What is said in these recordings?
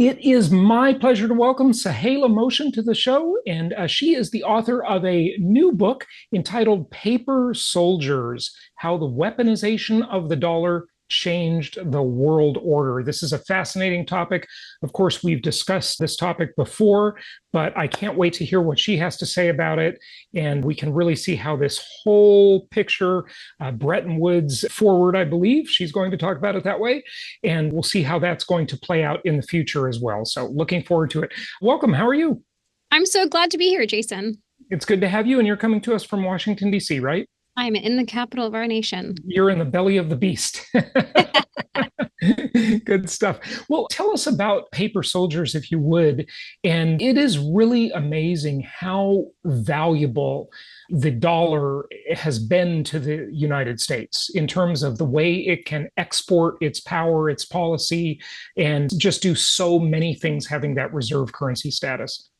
It is my pleasure to welcome Saleha Mohsin to the show, and she is the author of a new book entitled Paper Soldiers: How the Weaponization of the Dollar Changed the World Order. This is a fascinating topic. Of course, we've discussed this topic before, but I can't wait to hear what she has to say about it. And we can really see how this whole picture, Bretton Woods forward, I believe, she's going to talk about it that way. And we'll see how that's going to play out in the future as well. So looking forward to it. Welcome. How are you? I'm so glad to be here, Jason. It's good to have you. And you're coming to us from Washington, D.C., right? I'm in the capital of our nation. You're in the belly of the beast. Good stuff. Well, tell us about Paper Soldiers, if you would. And it is really amazing how valuable the dollar has been to the United States in terms of the way it can export its power, its policy, and just do so many things having that reserve currency status.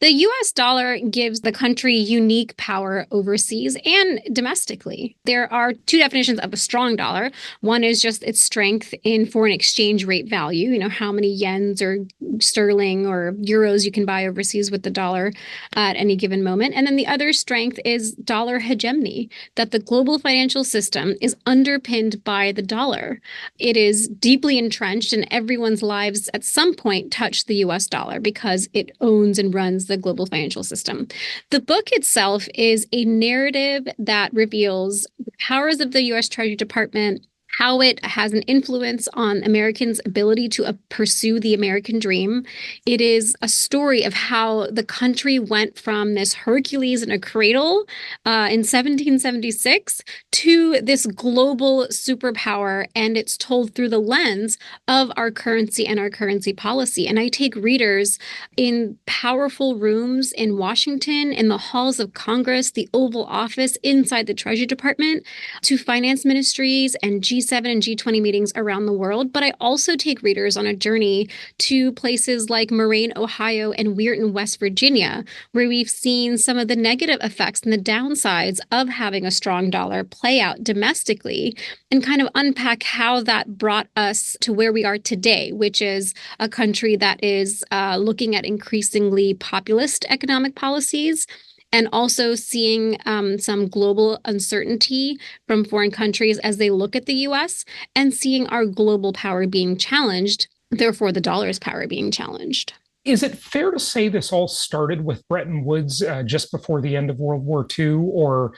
The US dollar gives the country unique power overseas and domestically. There are two definitions of a strong dollar. One is just its strength in foreign exchange rate value, how many yens or sterling or euros you can buy overseas with the dollar at any given moment. And then the other strength is dollar hegemony, that the global financial system is underpinned by the dollar. It is deeply entrenched, and everyone's lives at some point touch the US dollar because it owns and runs the global financial system. The book itself is a narrative that reveals the powers of the US Treasury Department, how it has an influence on Americans' ability to pursue the American dream. It is a story of how the country went from this Hercules in a cradle in 1776 to this global superpower, and it's told through the lens of our currency and our currency policy. And I take readers in powerful rooms in Washington, in the halls of Congress, the Oval Office, inside the Treasury Department, to finance ministries and G7 and G20 meetings around the world. But I also take readers on a journey to places like Moraine, Ohio, and Weirton, West Virginia, where we've seen some of the negative effects and the downsides of having a strong dollar play out domestically, and kind of unpack how that brought us to where we are today, which is a country that is looking at increasingly populist economic policies, and also seeing some global uncertainty from foreign countries as they look at the US, and seeing our global power being challenged, therefore the dollar's power being challenged. Is it fair to say this all started with Bretton Woods just before the end of World War II? Or,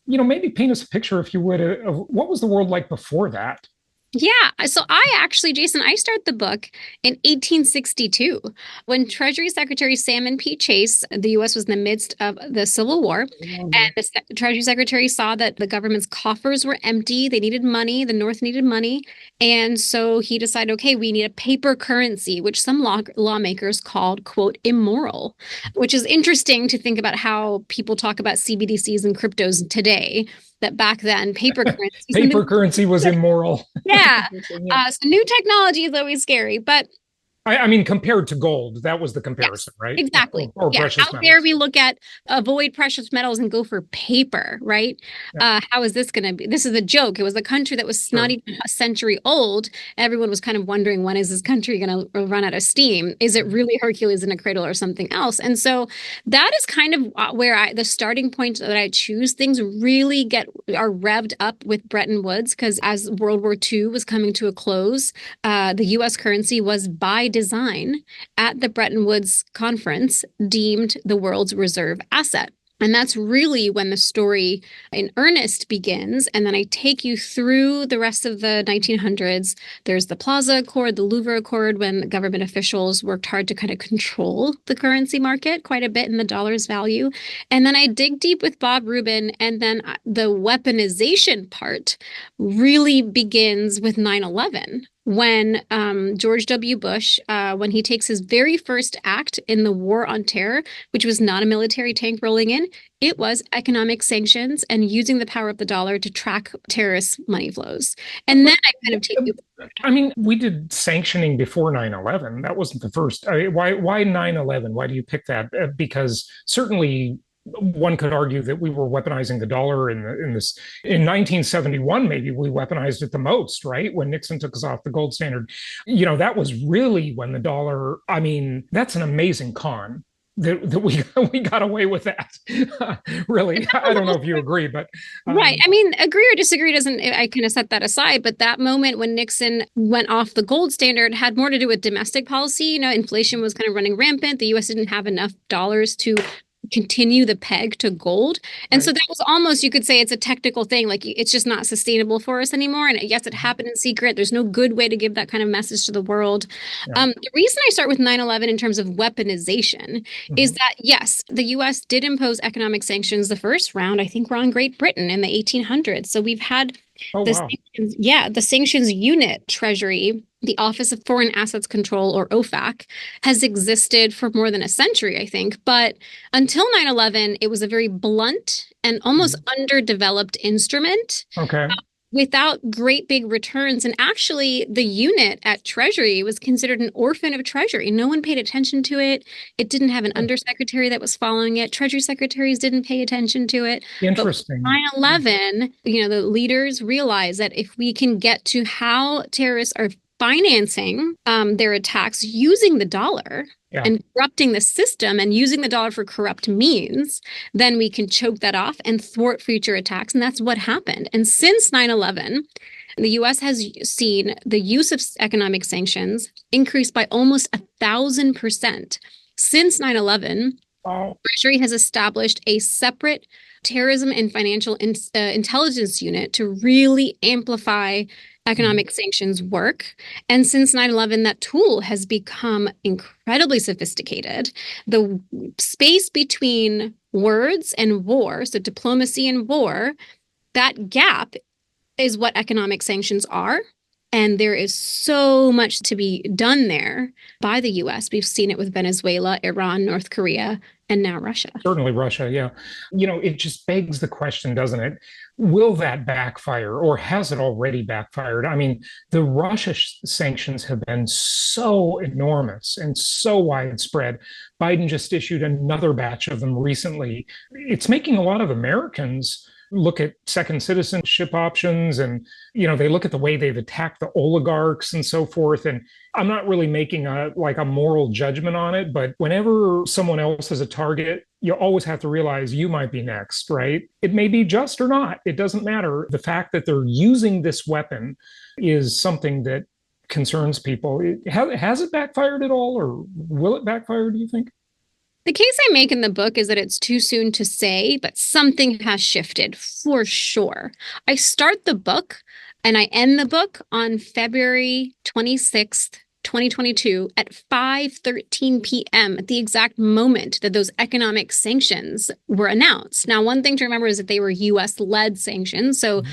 maybe paint us a picture, if you would, of what was the world like before that? Yeah. So Jason, I start the book in 1862 when Treasury Secretary Salmon P. Chase, the U.S. was in the midst of the Civil War, and the Treasury Secretary saw that the government's coffers were empty. They needed money. The North needed money. And so he decided, okay, we need a paper currency, which some lawmakers called, quote, immoral, which is interesting to think about how people talk about CBDCs and cryptos today, that back then paper currency Paper currency was immoral. Yeah. So new technology is always scary, but I mean, compared to gold, that was the comparison, yes, right? exactly. Or Yeah. precious How metals. dare we look at avoid precious metals and go for paper, right? Yeah, How is this going to be? This is a joke. It was a country that was not sure. even a century old. Everyone was kind of wondering, when is this country going to run out of steam? Is it really Hercules in a cradle or something else? And so that is kind of where the starting point that I choose. Things really are revved up with Bretton Woods, because as World War II was coming to a close, the U.S. currency was by design at the Bretton Woods conference deemed the world's reserve asset. And that's really when the story in earnest begins. And then I take you through the rest of the 1900s. There's the Plaza Accord, the Louvre Accord, when government officials worked hard to kind of control the currency market quite a bit in the dollar's value. And then I dig deep with Bob Rubin. And then the weaponization part really begins with 9/11, when George W. Bush, when he takes his very first act in the war on terror, which was not a military tank rolling in, it was economic sanctions and using the power of the dollar to track terrorist money flows. And then I kind of take you. I mean, we did sanctioning before 9/11. That wasn't the first. I mean, why 9/11? Why do you pick that? Because certainly one could argue that we were weaponizing the dollar in 1971. Maybe we weaponized it the most, right? When Nixon took us off the gold standard, that was really when the dollar. I mean, that's an amazing con that we got away with that. Really, I don't know if you agree, but Right. I mean, agree or disagree doesn't, I kind of set that aside. But that moment when Nixon went off the gold standard had more to do with domestic policy. Inflation was kind of running rampant. The US didn't have enough dollars to continue the peg to gold. And so right. that was almost, you could say it's a technical thing. Like it's just not sustainable for us anymore. And yes, it happened in secret. There's no good way to give that kind of message to the world. Yeah. The reason I start with 9/11 in terms of weaponization is that, yes, the US did impose economic sanctions the first round. I think we're on Great Britain in the 1800s. So we've had Oh, the wow. sanctions, yeah, the sanctions unit treasury, the Office of Foreign Assets Control, or OFAC, has existed for more than a century, I think. But until 9/11, it was a very blunt and almost underdeveloped instrument Okay. without great big returns. And actually, the unit at Treasury was considered an orphan of Treasury. No one paid attention to it. It didn't have an undersecretary that was following it. Treasury secretaries didn't pay attention to it. But Interesting. 9/11, the leaders realized that if we can get to how terrorists are financing their attacks using the dollar Yeah. and corrupting the system and using the dollar for corrupt means, then we can choke that off and thwart future attacks. And that's what happened. And since 9/11, the US has seen the use of economic sanctions increase by almost 1,000%. Since 9/11, Oh, Treasury has established a separate terrorism and financial intelligence unit to really amplify economic sanctions work. And since 9/11, that tool has become incredibly sophisticated. The space between words and war, so diplomacy and war, that gap is what economic sanctions are. And there is so much to be done there by the US. We've seen it with Venezuela, Iran, North Korea, and now Russia. certainly Russia. Yeah. It just begs the question, doesn't it? Will that backfire, or has it already backfired? I mean, the Russia sanctions have been so enormous and so widespread. Biden just issued another batch of them recently. It's making a lot of Americans look at second citizenship options, and they look at the way they've attacked the oligarchs and so forth. And I'm not really making a moral judgment on it, but whenever someone else is a target, you always have to realize you might be next, right? It may be just or not, it doesn't matter. The fact that they're using this weapon is something that concerns people. Has it backfired at all, or will it backfire, do you think? The case I make in the book is that it's too soon to say, but something has shifted for sure. I start the book and I end the book on February 26th, 2022 at 5:13 p.m. at the exact moment that those economic sanctions were announced. Now, one thing to remember is that they were US-led sanctions. So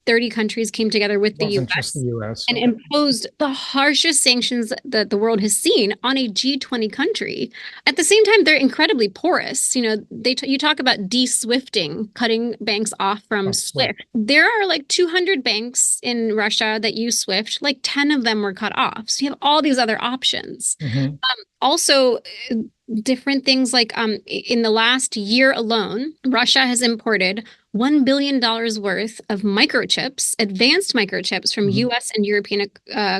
30 countries came together with the Wasn't US just the US. and Okay. imposed the harshest sanctions that the world has seen on a G20 country. At the same time, they're incredibly porous. You talk about de-swifting, cutting banks off from Oh, Swift. SWIFT. There are like 200 banks in Russia that use SWIFT. Like 10 of them were cut off. So you have all these other options. Mhm. Also, different things like in the last year alone, Russia has imported $1 billion worth of microchips, advanced microchips from US and European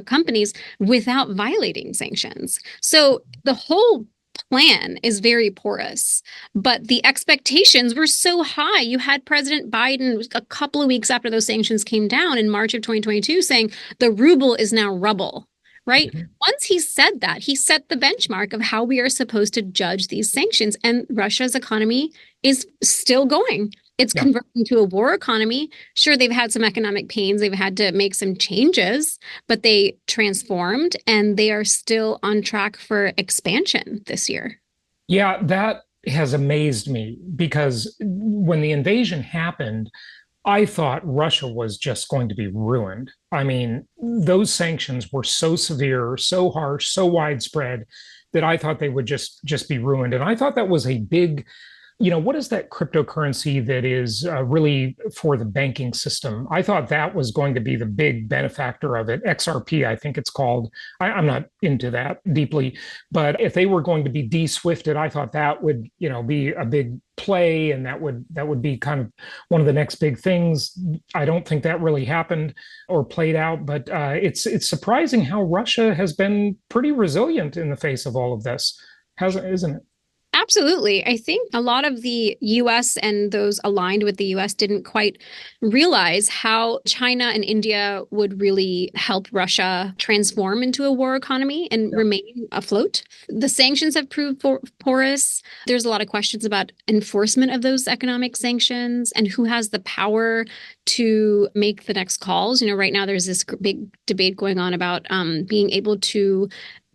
companies without violating sanctions. So the whole plan is very porous, but the expectations were so high. You had President Biden a couple of weeks after those sanctions came down in March of 2022 saying the ruble is now rubble. Right? Once he said that, he set the benchmark of how we are supposed to judge these sanctions. And Russia's economy is still going. It's Yeah. converting to a war economy. Sure, they've had some economic pains. They've had to make some changes, but they transformed and they are still on track for expansion this year. Yeah, that has amazed me because when the invasion happened, I thought Russia was just going to be ruined. I mean, those sanctions were so severe, so harsh, so widespread that I thought they would just be ruined. And I thought that was a big what is that cryptocurrency that is really for the banking system? I thought that was going to be the big benefactor of it. XRP, I think it's called. I'm not into that deeply, but if they were going to be de-swifted, I thought that would, be a big play, and that would be kind of one of the next big things. I don't think that really happened or played out, but it's surprising how Russia has been pretty resilient in the face of all of this, hasn't isn't it? Absolutely. I think a lot of the US and those aligned with the US didn't quite realize how China and India would really help Russia transform into a war economy and remain afloat. The sanctions have proved porous. There's a lot of questions about enforcement of those economic sanctions and who has the power to make the next calls. Right now there's this big debate going on about being able to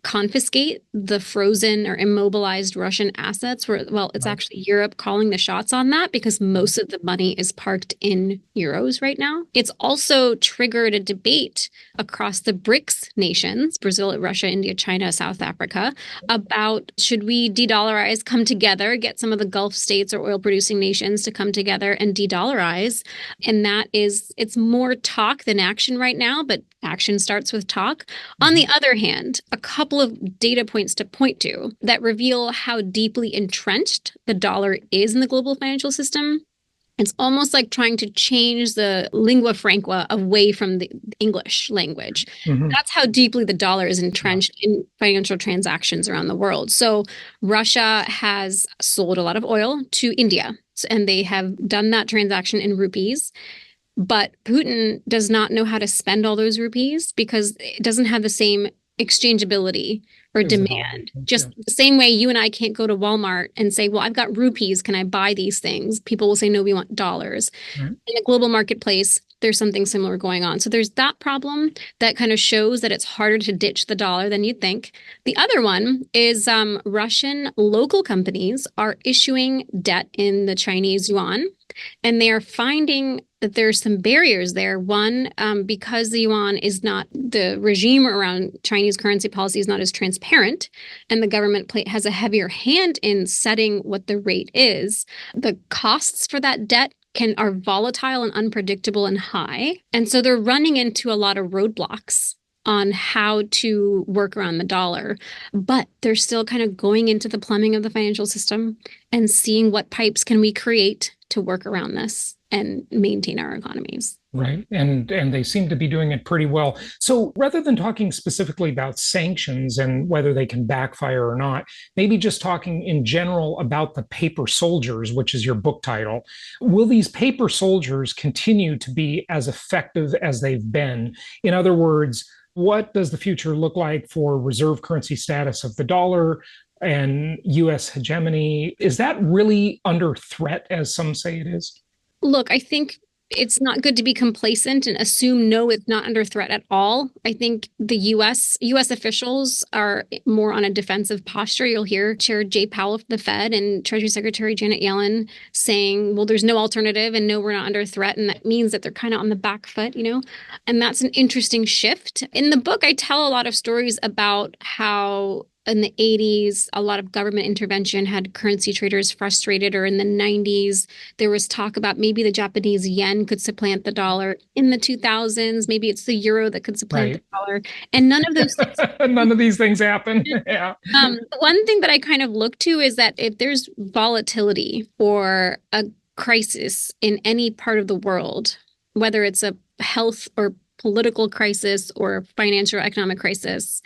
confiscate the frozen or immobilized Russian assets it's actually Europe calling the shots on that because most of the money is parked in euros right now. It's also triggered a debate across the BRICS nations, Brazil, Russia, India, China, South Africa, about should we de-dollarize, come together, get some of the Gulf states or oil producing nations to come together and de-dollarize. And it's more talk than action right now, but action starts with talk. On the other hand, a couple of data points to point to that reveal how deeply entrenched the dollar is in the global financial system. It's almost like trying to change the lingua franca away from the English language. Mm-hmm. That's how deeply the dollar is entrenched in financial transactions around the world. So Russia has sold a lot of oil to India, and they have done that transaction in rupees. But Putin does not know how to spend all those rupees because it doesn't have the same exchangeability or demand. Just the same way you and I can't go to Walmart and say, well, I've got rupees. Can I buy these things? People will say, no, we want dollars. Right. In the global marketplace, there's something similar going on. So there's that problem that kind of shows that it's harder to ditch the dollar than you'd think. The other one is Russian local companies are issuing debt in the Chinese yuan. And they are finding that there's some barriers there. One, because the yuan is not, the regime around Chinese currency policy is not as transparent, and the government has a heavier hand in setting what the rate is. The costs for that debt are volatile and unpredictable and high. And so they're running into a lot of roadblocks on how to work around the dollar, but they're still kind of going into the plumbing of the financial system and seeing what pipes can we create to work around this and maintain our economies. Right. And they seem to be doing it pretty well. So rather than talking specifically about sanctions and whether they can backfire or not, maybe just talking in general about the paper soldiers, which is your book title. Will these paper soldiers continue to be as effective as they've been? In other words, what does the future look like for reserve currency status of the dollar and US hegemony? Is that really under threat, as some say it is? Look, I think it's not good to be complacent and assume, no, it's not under threat at all. I think the US officials are more on a defensive posture. You'll hear Chair Jay Powell of the Fed and Treasury Secretary Janet Yellen saying, well, there's no alternative and no, we're not under threat. And that means that they're kind of on the back foot, and that's an interesting shift. In the book, I tell a lot of stories about how in the 80s, a lot of government intervention had currency traders frustrated, or in the 90s, there was talk about maybe the Japanese yen could supplant the dollar. In the 2000s, maybe it's the euro that could supplant the dollar. And none of those none of these things happen. Yeah. One thing that I kind of look to is that if there's volatility or a crisis in any part of the world, whether it's a health or political crisis or financial or economic crisis,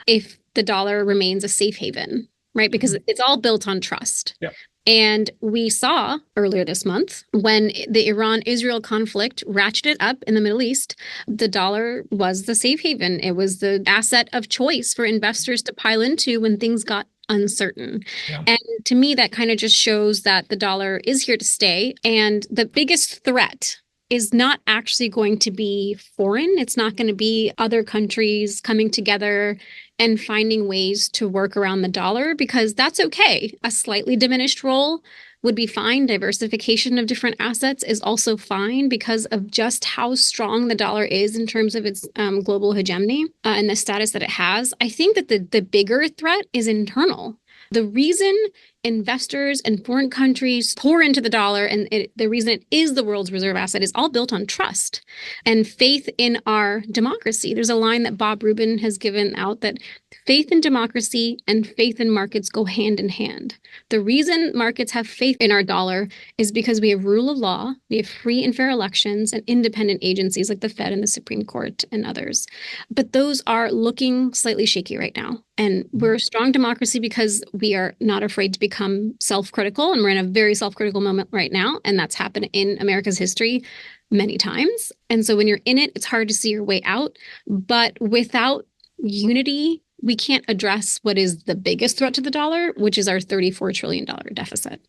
if the dollar remains a safe haven, right? Because it's all built on trust. Yep. And we saw earlier this month when the Iran-Israel conflict ratcheted up in the Middle East, the dollar was the safe haven. It was the asset of choice for investors to pile into when things got uncertain. Yeah. And to me, that kind of just shows that the dollar is here to stay. And the biggest threat is not actually going to be foreign. It's not going to be other countries coming together and finding ways to work around the dollar, because that's okay. A slightly diminished role would be fine. Diversification of different assets is also fine because of just how strong the dollar is in terms of its global hegemony and the status that it has. I think that the bigger threat is internal. The reason investors and foreign countries pour into the dollar and the reason it is the world's reserve asset is all built on trust and faith in our democracy. There's a line that Bob Rubin has given out that faith in democracy and faith in markets go hand in hand. The reason markets have faith in our dollar is because we have rule of law, we have free and fair elections, and independent agencies like the Fed and the Supreme Court and others. But those are looking slightly shaky right now. And we're a strong democracy because we are not afraid to become self-critical. And we're in a very self-critical moment right now. And that's happened in America's history many times. And so when you're in it, it's hard to see your way out. But without unity, we can't address what is the biggest threat to the dollar, which is our $34 trillion deficit.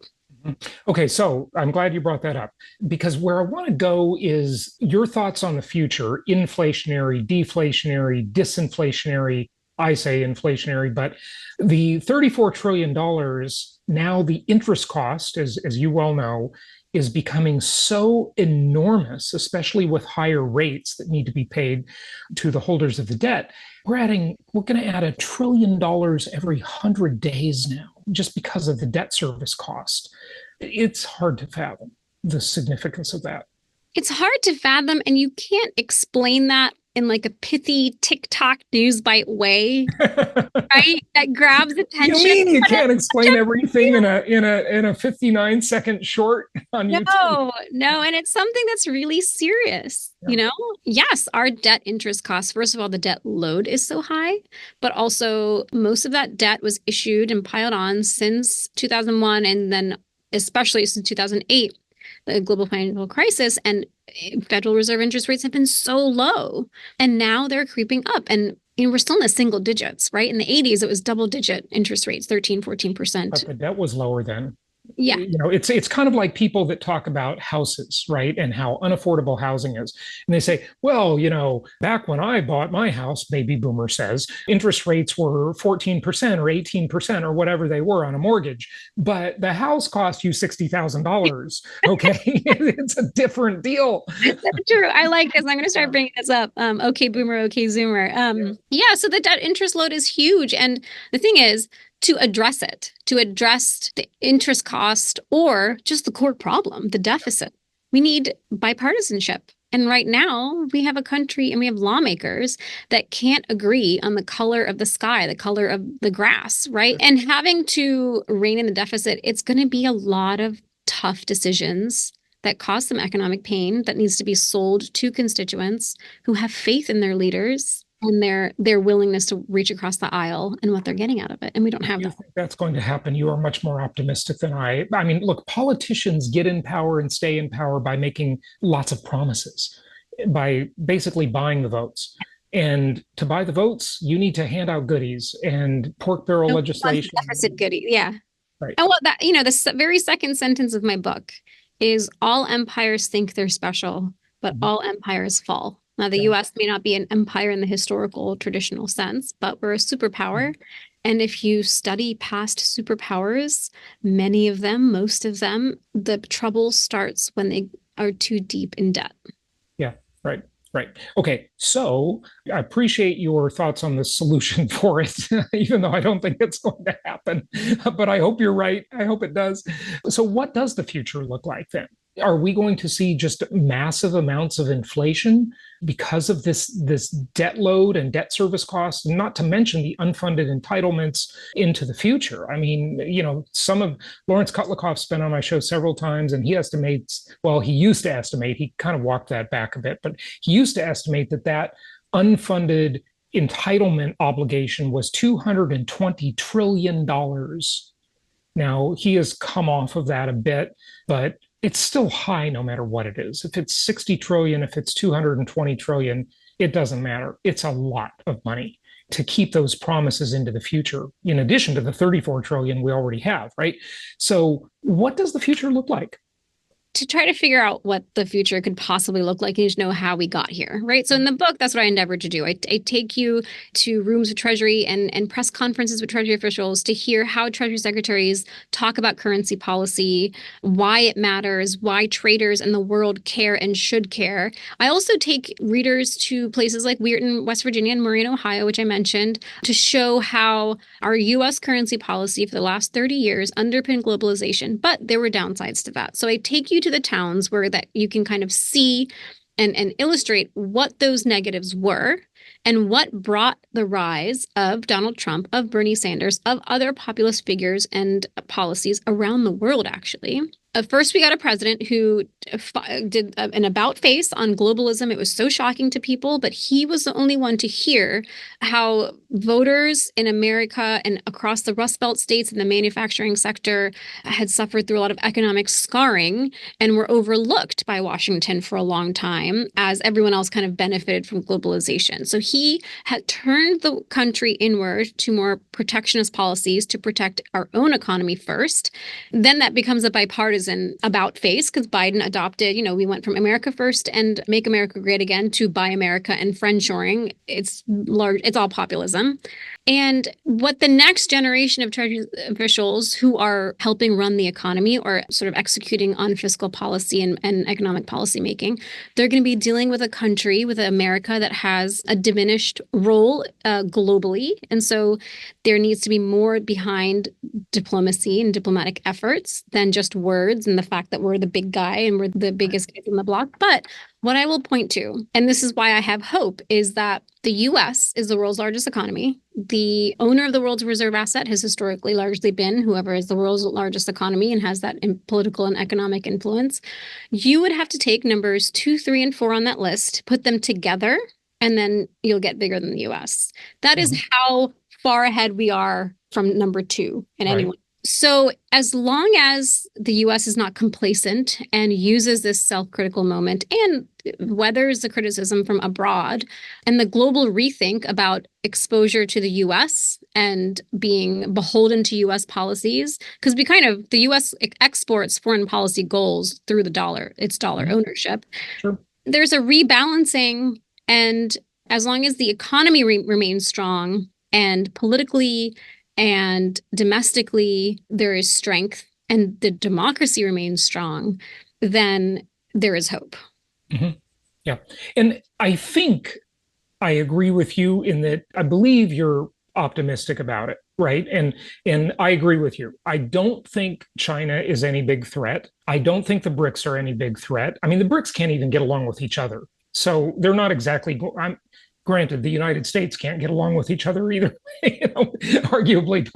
Okay, so I'm glad you brought that up because where I want to go is your thoughts on the future, inflationary, deflationary, disinflationary. I say inflationary, but the $34 trillion, now the interest cost, as you well know, is becoming so enormous, especially with higher rates that need to be paid to the holders of the debt. We're going to add $1 trillion every 100 days now, just because of the debt service cost. It's hard to fathom the significance of that. It's hard to fathom, and you can't explain that in like a pithy TikTok news bite way, right? That grabs attention. You mean you can't explain everything in a 59-second short on YouTube? No, and it's something that's really serious. Yeah. You know, yes, our debt interest costs. First of all, the debt load is so high, but also most of that debt was issued and piled on since 2001, and then especially since 2008. The global financial crisis, and Federal Reserve interest rates have been so low, and now they're creeping up. And we're still in the single digits, right? In the 80s, it was double digit interest rates, 13, 14%. But the debt was lower then. Yeah. You know, it's kind of like people that talk about houses, right? And how unaffordable housing is. And they say, well, you know, back when I bought my house, baby boomer says, interest rates were 14% or 18% or whatever they were on a mortgage. But the house cost you $60,000. Okay. It's a different deal. That's true. I like this. I'm going to start bringing this up. Okay, boomer, okay, zoomer. Yeah. So the debt interest load is huge. And the thing is, to address the interest cost or just the core problem, the deficit, we need bipartisanship. And right now we have a country and we have lawmakers that can't agree on the color of the sky, the color of the grass, right? And having to rein in the deficit, it's going to be a lot of tough decisions that cause some economic pain that needs to be sold to constituents who have faith in their leaders and their willingness to reach across the aisle and what they're getting out of it. And we don't have that. You think that's going to happen? You are much more optimistic than I. I mean, look, politicians get in power and stay in power by making lots of promises, by basically buying the votes. And to buy the votes, you need to hand out goodies and pork barrel legislation. Deficit goodies, yeah. Right. And what that, the very second sentence of my book is all empires think they're special, but all empires fall. Now, the US may not be an empire in the historical traditional sense, but we're a superpower. And if you study past superpowers, many of them, most of them, the trouble starts when they are too deep in debt. Yeah, right. Okay, so I appreciate your thoughts on the solution for it, even though I don't think it's going to happen. But I hope you're right. I hope it does. So what does the future look like then? Are we going to see just massive amounts of inflation because of this debt load and debt service costs, not to mention the unfunded entitlements into the future? I mean, some of Lawrence Kutlakoff's been on my show several times, and he estimates, well, he used to estimate, he kind of walked that back a bit, but he used to estimate that unfunded entitlement obligation was $220 trillion. Now, he has come off of that a bit, but it's still high no matter what it is. If it's 60 trillion, if it's 220 trillion, it doesn't matter. It's a lot of money to keep those promises into the future, in addition to the 34 trillion we already have, right? So what does the future look like? to try to figure out what the future could possibly look like, you need to know how we got here, right? So in the book, that's what I endeavored to do. I take you to rooms with Treasury and press conferences with Treasury officials to hear how Treasury secretaries talk about currency policy, why it matters, why traders in the world care and should care. I also take readers to places like Weirton, West Virginia, and Moraine, Ohio, which I mentioned, to show how our U.S. currency policy for the last 30 years underpinned globalization, but there were downsides to that. So I take you to the towns where that you can kind of see and illustrate what those negatives were and what brought the rise of Donald Trump, of Bernie Sanders, of other populist figures and policies around the world, actually. First, we got a president who did an about face on globalism. It was so shocking to people, but he was the only one to hear how voters in America and across the Rust Belt states in the manufacturing sector had suffered through a lot of economic scarring and were overlooked by Washington for a long time as everyone else kind of benefited from globalization. So he had turned the country inward to more protectionist policies to protect our own economy first. Then that becomes a bipartisan about face because Biden adopted, we went from America first and make America great again to buy America and friendshoring. It's all populism. And what the next generation of Treasury officials who are helping run the economy or sort of executing on fiscal policy and economic policy making, they're going to be dealing with a country, with America that has a diminished role globally. And so there needs to be more behind diplomacy and diplomatic efforts than just words and the fact that we're the big guy and we're the biggest kids in the block. But what I will point to, and this is why I have hope, is that the U.S. is the world's largest economy. The owner of the world's reserve asset has historically largely been whoever is the world's largest economy and has that political and economic influence. You would have to take numbers 2, 3, and 4 on that list, put them together, and then you'll get bigger than the U.S. That is how far ahead we are from number 2 in anyone. So as long as the U.S. is not complacent and uses this self-critical moment and weathers the criticism from abroad and the global rethink about exposure to the U.S. and being beholden to U.S. policies, because the U.S. exports foreign policy goals through the dollar, its dollar ownership. Sure. There's a rebalancing, and as long as the economy remains strong and politically and domestically there is strength and the democracy remains strong, then there is hope. Mm-hmm. Yeah. And I think I agree with you in that I believe you're optimistic about it, right? And I agree with you. I don't think China is any big threat. I don't think the BRICS are any big threat. I mean, the BRICS can't even get along with each other. So they're not exactly, granted, the United States can't get along with each other either, arguably,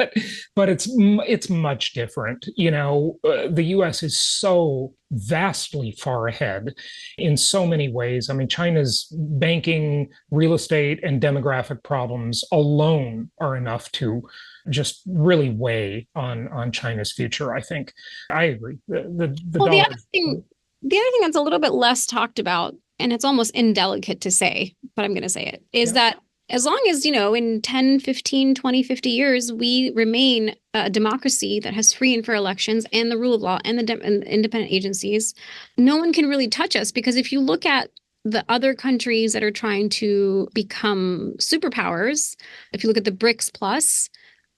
but it's much different. The U.S. is so vastly far ahead in so many ways. I mean, China's banking, real estate, and demographic problems alone are enough to just really weigh on China's future. I think I agree. The other thing that's a little bit less talked about, and it's almost indelicate to say, but I'm going to say it, is that as long as, in 10, 15, 20, 50 years, we remain a democracy that has free and fair elections and the rule of law and the independent agencies, no one can really touch us. Because if you look at the other countries that are trying to become superpowers, if you look at the BRICS plus,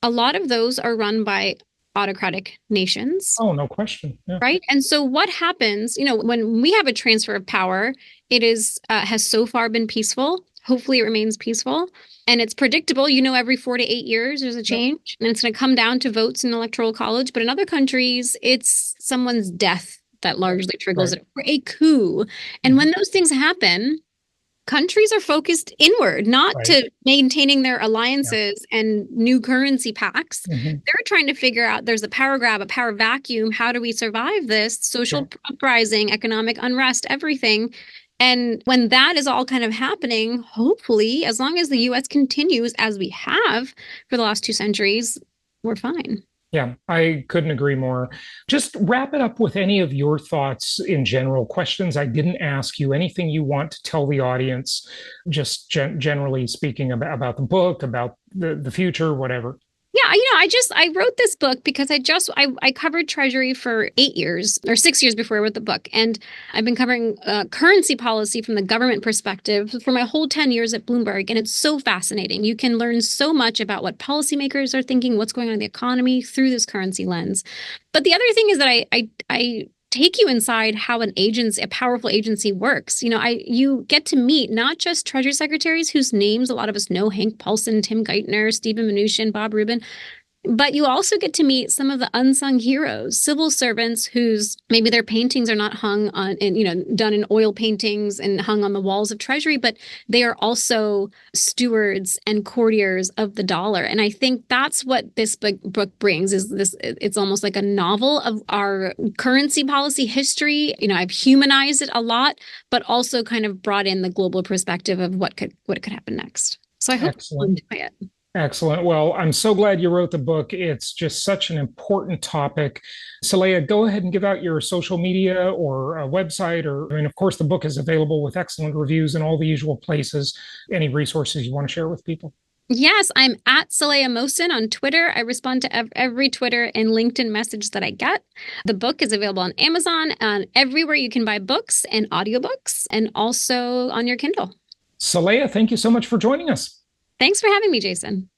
a lot of those are run by autocratic nations. Oh, no question. Yeah. Right. And so what happens, when we have a transfer of power, it has so far been peaceful. Hopefully it remains peaceful. And it's predictable. Every 4 to 8 years, there's a change. And it's going to come down to votes in the Electoral College. But in other countries, it's someone's death that largely triggers it, or a coup. And when those things happen, countries are focused inward, not to maintaining their alliances and new currency pacts. They're trying to figure out, there's a power grab, a power vacuum. How do we survive this? Social uprising, economic unrest, everything. And when that is all kind of happening, hopefully, as long as the U.S. continues as we have for the last 2 centuries, we're fine. Yeah, I couldn't agree more. Just wrap it up with any of your thoughts in general, questions I didn't ask you, anything you want to tell the audience, just generally speaking about the book, about the future, whatever. Yeah, I wrote this book because I covered Treasury for 8 years or 6 years before I wrote the book, and I've been covering currency policy from the government perspective for my whole 10 years at Bloomberg, and it's so fascinating. You can learn so much about what policymakers are thinking, what's going on in the economy through this currency lens. But the other thing is that I take you inside how a powerful agency works. You get to meet not just Treasury secretaries whose names a lot of us know, Hank Paulson, Tim Geithner, Stephen Mnuchin, Bob Rubin, but you also get to meet some of the unsung heroes, civil servants whose maybe their paintings are not hung on, and done in oil paintings and hung on the walls of Treasury, but they are also stewards and courtiers of the dollar. And I think that's what this book brings, is this. It's almost like a novel of our currency policy history. I've humanized it a lot, but also kind of brought in the global perspective of what could happen next. So I hope you'll Excellent. enjoy it. Excellent. Well, I'm so glad you wrote the book. It's just such an important topic. Saleha, go ahead and give out your social media or a website, and of course, the book is available with excellent reviews in all the usual places. Any resources you want to share with people? Yes, I'm at Saleha Mohsin on Twitter. I respond to every Twitter and LinkedIn message that I get. The book is available on Amazon and everywhere you can buy books and audiobooks, and also on your Kindle. Saleha, thank you so much for joining us. Thanks for having me, Jason.